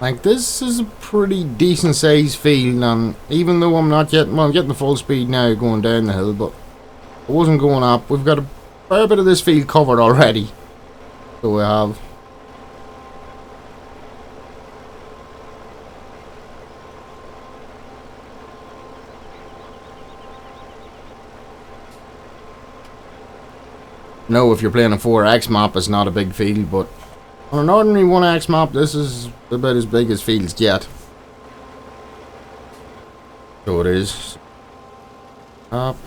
Like, this is a pretty decent sized field, and even though I'm not getting, well, I'm getting the full speed now going down the hill, but I wasn't going up. We've got a fair bit of this field covered already. So we have. No, if you're playing a 4X map, it's not a big field, but on an ordinary 1X map, this is about as big as fields get. So it is. Up.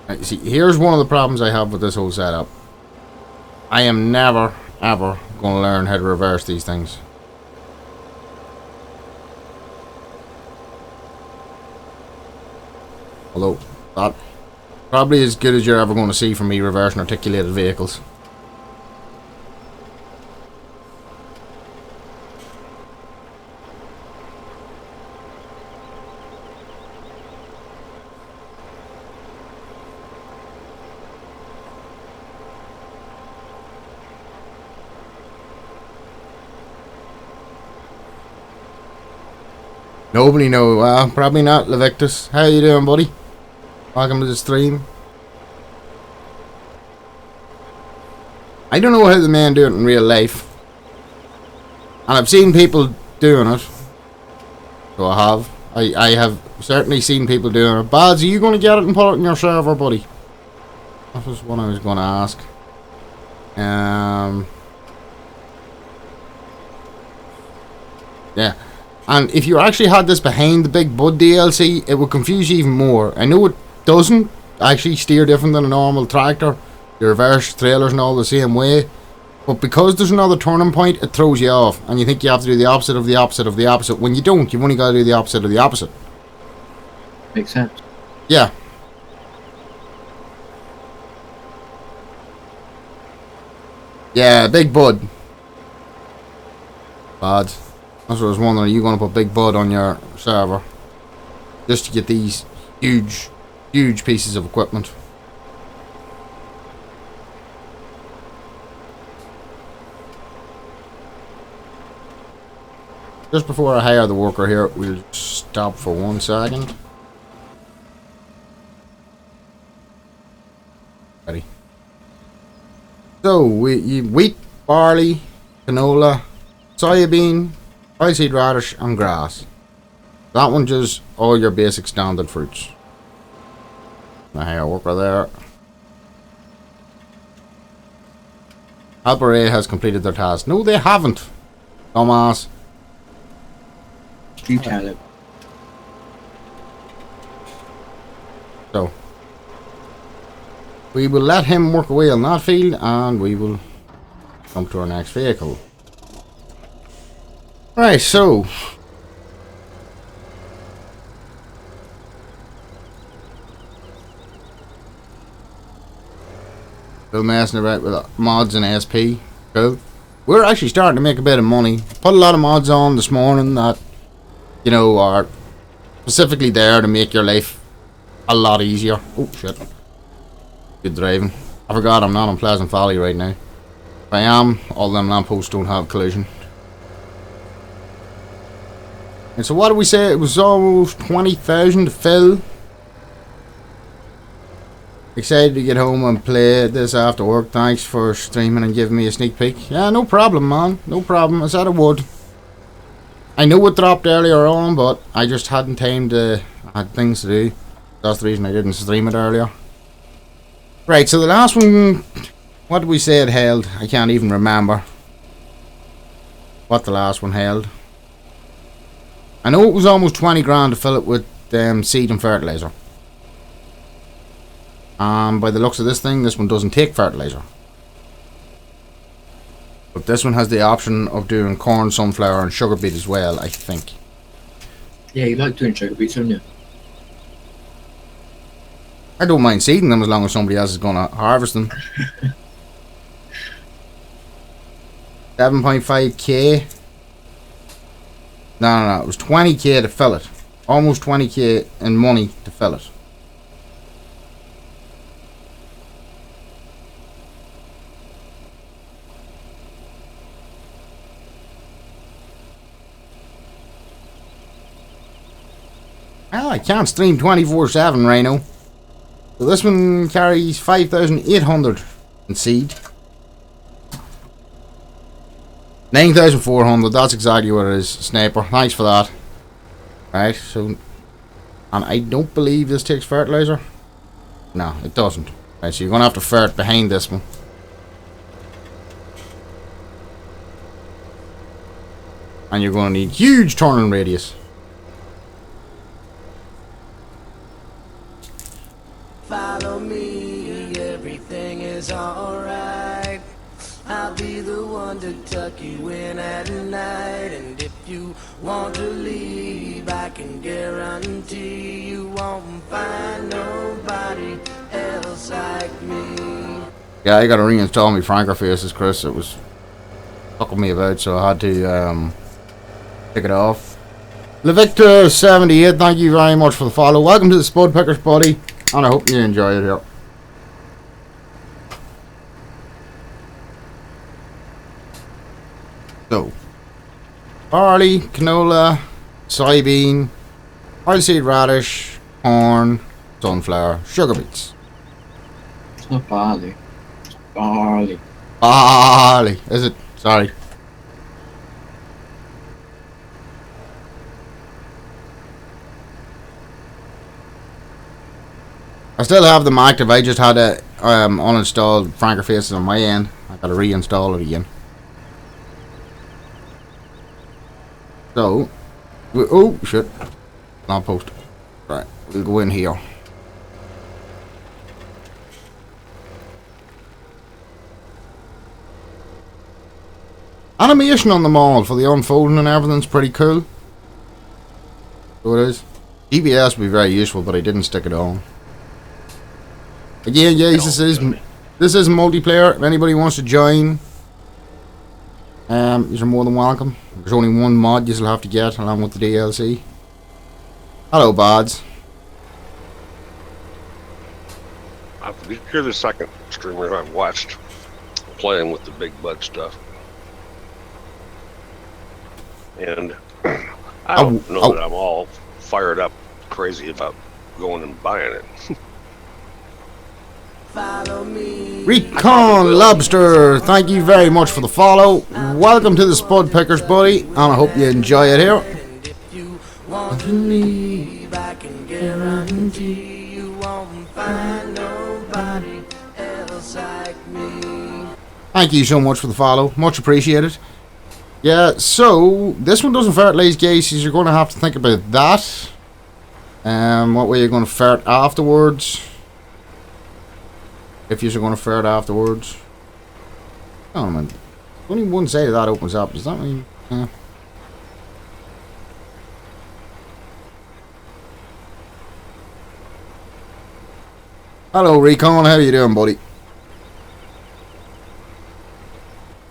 Right, see, here's one of the problems I have with this whole setup. I am never, ever going to learn how to reverse these things. Although, that probably as good as you're ever going to see from me reversing articulated vehicles. Nobody know. Probably not, Levictus. How you doing, buddy? Welcome to the stream. I don't know how the men do it in real life. And I've seen people doing it. So I have. I have certainly seen people doing it. Bads, are you going to get it and put it in your server, buddy? That was what I was going to ask. Yeah. And if you actually had this behind the Big Bud DLC, it would confuse you even more. I know it doesn't actually steer different than a normal tractor. The reverse trailers and all the same way. But because there's another turning point, it throws you off. And you think you have to do the opposite of the opposite of the opposite. When you don't, you've only got to do the opposite of the opposite. Makes sense. Yeah. Yeah, Big Bud. Bad. That's what I was wondering. Are you going to put Big Bud on your server? Just to get these huge, huge pieces of equipment. Just before I hire the worker here, we'll stop for 1 second. Ready. So, wheat, barley, canola, soybean, oilseed radish, and grass. That one just all your basic standard fruits. I hire a worker there. Albert has completed their task. No, they haven't. Dumbass. You tell him. So, we will let him work away on that field, and we will come to our next vehicle. Right, so still messing about with mods and SP. Cool. We're actually starting to make a bit of money. Put a lot of mods on this morning that, you know, are specifically there to make your life a lot easier. Oh shit. Good driving. I forgot I'm not on Pleasant Valley right now. If I am, all them lampposts don't have collision. And so what did we say? It was almost 20,000 to fill. Excited to get home and play this after work. Thanks for streaming and giving me a sneak peek. Yeah, no problem, man. No problem. I said I would. I know it dropped earlier on, but I just hadn't time to... I had things to do. That's the reason I didn't stream it earlier. Right, so the last one... What did we say it held? I can't even remember what the last one held. I know it was almost 20 grand to fill it with seed and fertilizer. By the looks of this thing, this one doesn't take fertilizer. But this one has the option of doing corn, sunflower and sugar beet as well, I think. Yeah, you like doing sugar beets, don't you? I don't mind seeding them as long as somebody else is going to harvest them. 7.5k. No, it was 20k to fill it. Almost 20k in money to fill it. Well, I can't stream 24/7, Rhino. So this one carries 5,800 in seed. 9,400, that's exactly what it is, Sniper. Thanks for that. Right, so... And I don't believe this takes fertilizer. No, it doesn't. Right, so you're going to have to ferret behind this one. And you're going to need huge turning radius. Follow me, everything is alright. I'll be the one to tuck you in at night. And if you want to leave, I can guarantee you won't find nobody else like me. Yeah, I gotta reinstall my Franker faces, Chris. It was fucking me about, so I had to take it off. Levictor78, thank you very much for the follow. Welcome to the Spud Pickers, buddy. And I hope you enjoy it here. So, barley, canola, soybean, oilseed radish, corn, sunflower, sugar beets. It's not barley. It's barley. Barley, is it? Sorry. I still have them active. I just had to uninstall Franker Faces on my end. I gotta reinstall it again. So, oh shit, not post. Right, we'll go in here. Animation on them all for the unfolding and everything's pretty cool. So it is. GPS would be very useful, but I didn't stick it on. Again, guys, this is multiplayer. If anybody wants to join, you're more than welcome. There's only one mod you'll have to get along with the DLC. Hello, Bods. You're the second streamer I've watched playing with the big bud stuff. And I don't know that I'm all fired up crazy about going and buying it. Follow me. Recon Lobster, thank you very much for the follow. Welcome to the Spud Pickers, buddy, and I hope you enjoy it here. And if you want to leave, I can guarantee you won't find nobody else like me. Thank you so much for the follow, much appreciated. Yeah, so this one doesn't fertilize, guys, so you're going to have to think about that. What way you're going to ferret afterwards. If you're going to ferret afterwards. Oh man, only one side of that opens up. Does that mean? Hello, Recon. How you doing, buddy?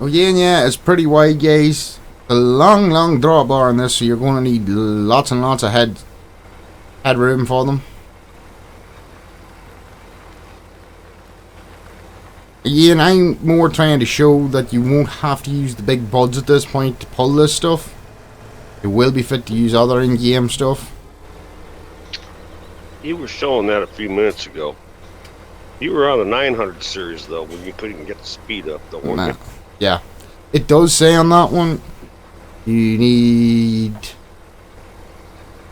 Oh yeah, it's pretty wide, guys. A long drop bar on this, so you're going to need lots and lots of headroom for them. Again, I'm more trying to show that you won't have to use the big buds at this point to pull this stuff. It will be fit to use other in-game stuff. You were showing that a few minutes ago. You were on the 900 series though, when you couldn't get the speed up though, weren't you? Yeah. It does say on that one, you need...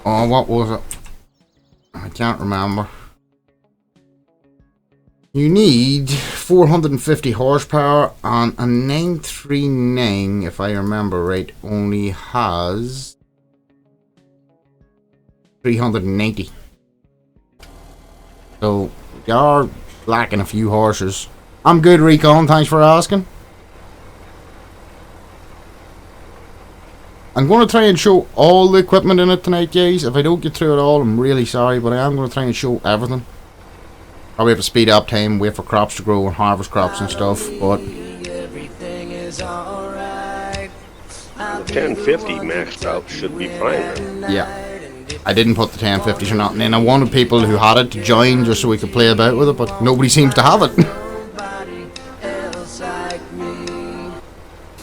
Oh, what was it? I can't remember. You need 450 horsepower, and a 939, if I remember right, only has 390. So, you are lacking a few horses. I'm good, Recon, thanks for asking. I'm going to try and show all the equipment in it tonight, guys. If I don't get through it all, I'm really sorry, but I am going to try and show everything. Probably have to speed up time, wait for crops to grow and harvest crops and stuff, but... Everything is alright. The 1050 maxed out should be fine then. Yeah. I didn't put the 1050s or nothing in. I wanted people who had it to join just so we could play about with it, but nobody seems to have it.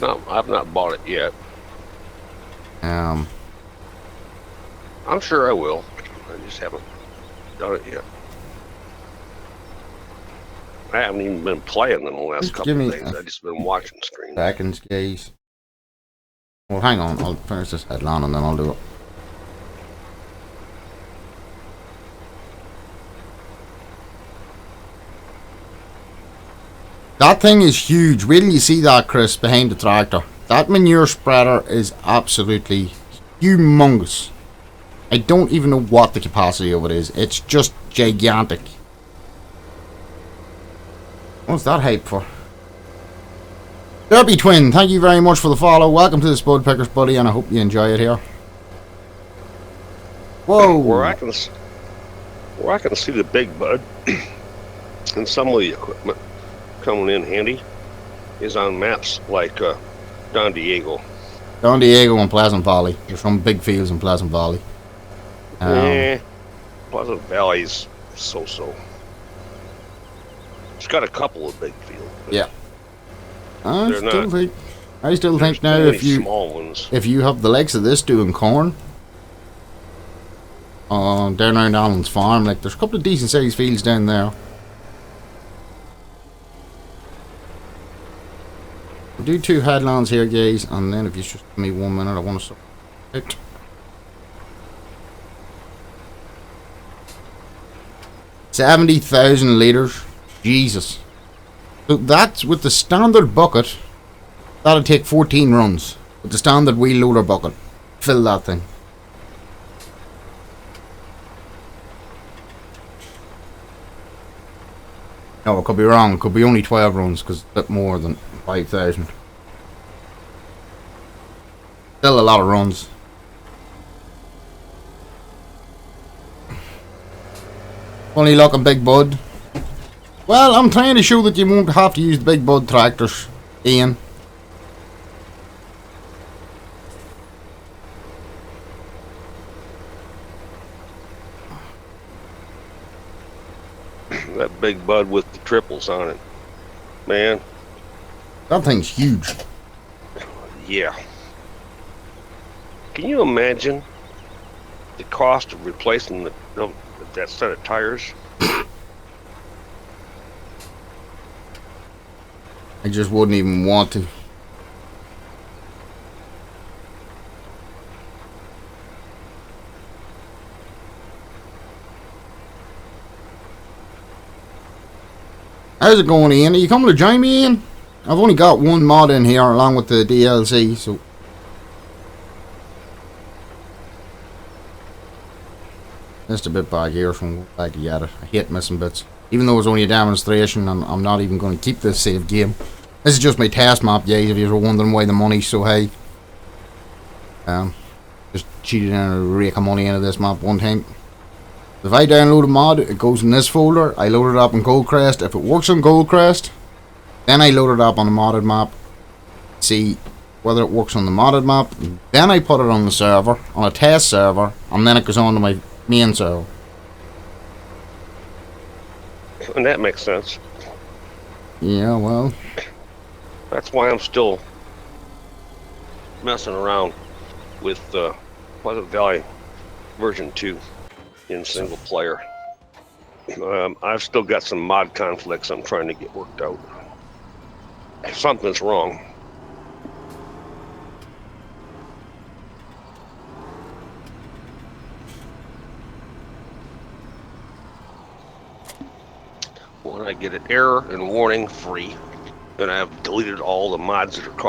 No, I've not bought it yet. I'm sure I will. I just haven't done it yet. I haven't even been playing in the last Just couple give of me days. I've just been watching streams. Seconds, guys. Well, hang on. I'll finish this headline and then I'll do it. That thing is huge. Wait till you see that, Chris, behind the tractor. That manure spreader is absolutely humongous. I don't even know what the capacity of it is. It's just gigantic. What's that hype for? Derpy Twin, thank you very much for the follow. Welcome to the Spud Pickers, buddy, and I hope you enjoy it here. Whoa! Where I can see the big bud and some of the equipment coming in handy is on maps like Don Diego. Don Diego and Pleasant Valley. There's some big fields in Pleasant Valley. Pleasant Valley's so-so. It's got a couple of big fields. Yeah. I still think now small ones. if you have the likes of this doing corn down around Alan's farm, like there's a couple of decent sized fields down there. We'll do 2 headlands here, guys, and then if you just give me 1 minute, I want to start it. $70,000 Jesus. So that's with the standard bucket. That'll take 14 runs. With the standard wheel loader bucket. Fill that thing. No, I could be wrong. It could be only 12 runs because it's a bit more than 5,000. Still a lot of runs. Funny looking big bud. Well, I'm trying to show that you won't have to use the big bud tractors, Ian. That big bud with the triples on it. Man. That thing's huge. Yeah. Can you imagine the cost of replacing that set of tires? I just wouldn't even want to. How's it going, Ian? Are you coming to join me, Ian? I've only got 1 mod in here along with the DLC, so... Missed a bit back here from back to get it. I hate missing bits. Even though it's only a demonstration, and I'm not even going to keep this save game. This is just my test map, guys, if you were wondering why the money's so high. Just cheated in a rake of money into this map one time. If I download a mod, it goes in this folder. I load it up in Goldcrest. If it works on Goldcrest, then I load it up on the modded map. See whether it works on the modded map. Then I put it on the server, on a test server, and then it goes on to my main server. And that makes sense. Yeah, well. That's why I'm still messing around with Pleasant Valley version 2 in single player. I've still got some mod conflicts I'm trying to get worked out. Something's wrong. When I get an error and warning free, and I've deleted all the mods that are causing